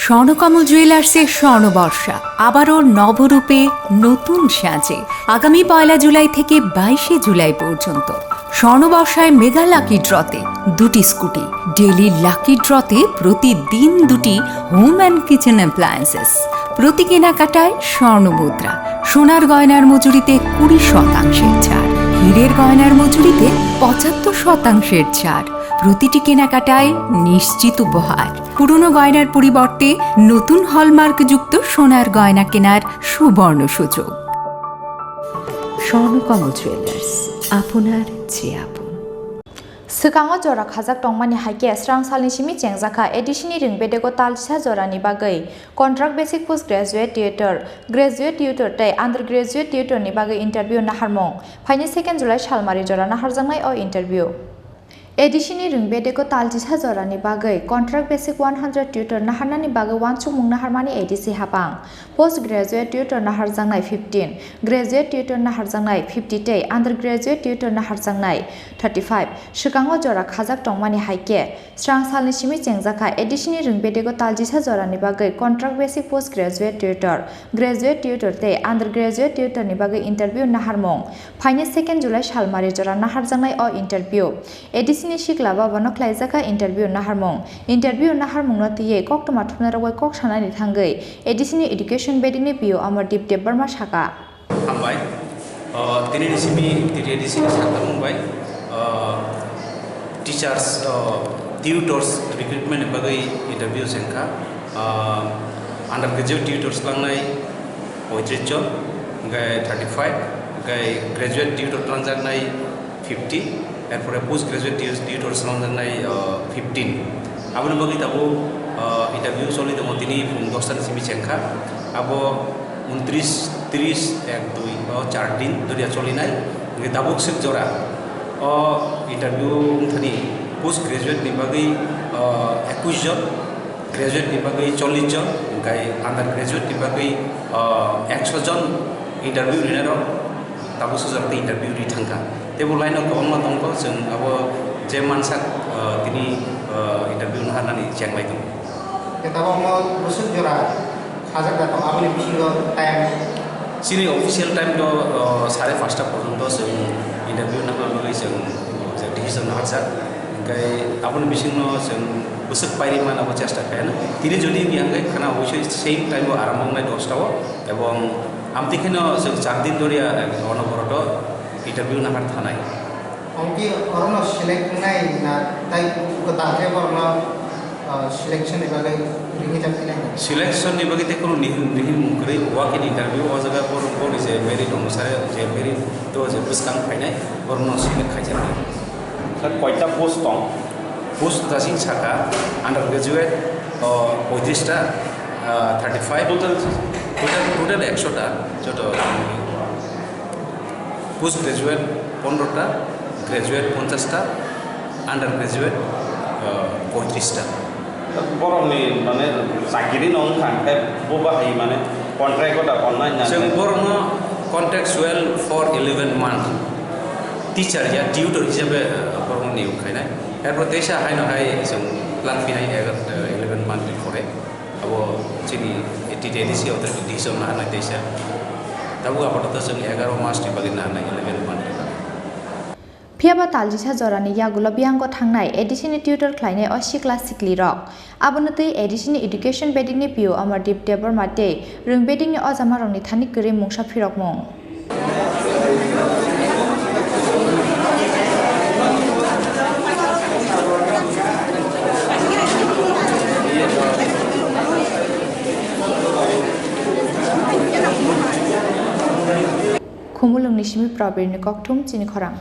স্বর্ণকমল জুয়েলার্সের স্বর্ণবর্ষা আবারও নবরূপে নতুন সাজে আগামী 1 জুলাই থেকে 22 জুলাই পর্যন্ত। স্বর্ণবর্ষায় মেগা লাকি ড্রতে 2টি স্কুটি, ডেইলি লাকি ড্রতে প্রতিদিন 2টি হোম অ্যান্ড কিচেন অ্যাপ্লায়েন্সেস, প্রতি কেনাকাটায় স্বর্ণমুদ্রা, সোনার গয়নার মজুরিতে 20% ছাড়, হীরের গয়নার মজুরিতে 75% ছাড়, প্রতিটি কেনাকাটায় নিশ্চিত উপহার, পুরনো গয়নার পরিবর্তে নতুন হলমার্কযুক্ত সোনার গয়না কেনার সুবর্ণ সুযোগ। স্বর্ণকমল জুয়েলার্স, আপনার চেয়ে আপন। Sekango jora khajak tongmani haike srang salni simi chengjaka editioni ringbedego talsa jorani bagai contract basic postgraduate tutor, graduate tutor tei undergraduate tutor ni bagai interview naharmong phaini 2 July salmari jora naharjangnai o interview. Editioni ringbedego talsa jorani bagai contract basic 100 tutor naharnani bagai wansukmung naharmani ADC hapang, postgraduate tutor naharjangnai 15, graduate tutor naharjangnai 50 tei undergraduate tutor naharjangnai 35. Sekango jora khajak tongmani haike srang salni simi chengjaka editioni ringbedego talsa jorani bagai contract basic postgraduate tutor, graduate tutor tei undergraduate tutor ni bagai interview naharmong phaini 2 July salmari jora naharjangnai o interview. Editioni siklaba bano khlaijaka interview naharmong no tiye koktoma thumnarogoi kok sanani thangai editioni education bedingni PO Amardeep Debbarma Saka hambai tini simi tiri editioni sakta mumbai teachers tutors recruitment bagai interview sengkha undergraduate tutors langnai 35 jon gai 35 gai graduate tutor langnai 50 এরপরে post graduate tutors লাংনাই 15 আবো বাকি তাবো interview চলি দङ তিনি 10টাनि সিমি চেংখা আবো 29 30 1 2 4 দিন ধরিয়া চলিনাই দাবক sick জরা অ interview Thani post graduate নি বাকি 21 জন গ্রাজুয়েট নি বাকি 40 জন গাই আন্ডার গ্রাজুয়েট নি বাকি 100 জন ইন্টারভিউ রিনার তাবো সুজাতে ইন্টারভিউ রি thangka tebo line kobangma dongko जों abo je mansak tini interview naharnani chenglai dong ketabo mo busuk jora khajak datang aboni bisingo time sini official time do 5:30 porjonto जों interview naharnani जों decision naharsak gai aboni bisingo जों busuk pairiman abo chesta kayana tini jodi biangai khana obosshoi same time arambangnai 10 tao ebong amtikheno जों 4 din doria onoboroto interview nahar thanai onki orono select nai na tai kota ke orono selection ni bagai ringi jam nai selection ni bagai te kono nihin mukre walk in interview o jaga por is a merit onusare je merit to je buskang phainai orono select khaijar sir koita post tong post dasing saka undergraduate 35 ta 35 total 100 ta joto post graduate 15টা, graduate 50টা, undergraduate 35টা। বরংনি মানে চাকরি নং থাকতে ববাহাই মানে কন্ট্রাক্টটা online না जों बरनो कन्ट्रेक्चुअल फर 11 मान्थ टीचार या टिउटर हिसाबै बरनो निउ खायनाय एरपर तेसा हायनो हाय जों लांफिनाय 11 मान्थ बिफोरे अब जोंनि एटिडिसि अदर डिसिजन लानाय तेसा tabu apato जों 11 मास नि बागै नानाय 11 month Phiaba taljisa jorani yagulo biango thangnai editioni tutor khlainai o sikla sikli rok abonotei editioni education bedingni PO Amardeep Debbarma tei ringbedingni o jamarokni thani kri mungsa phirokmung Khumulung ni simi probirni kokthum chini khorang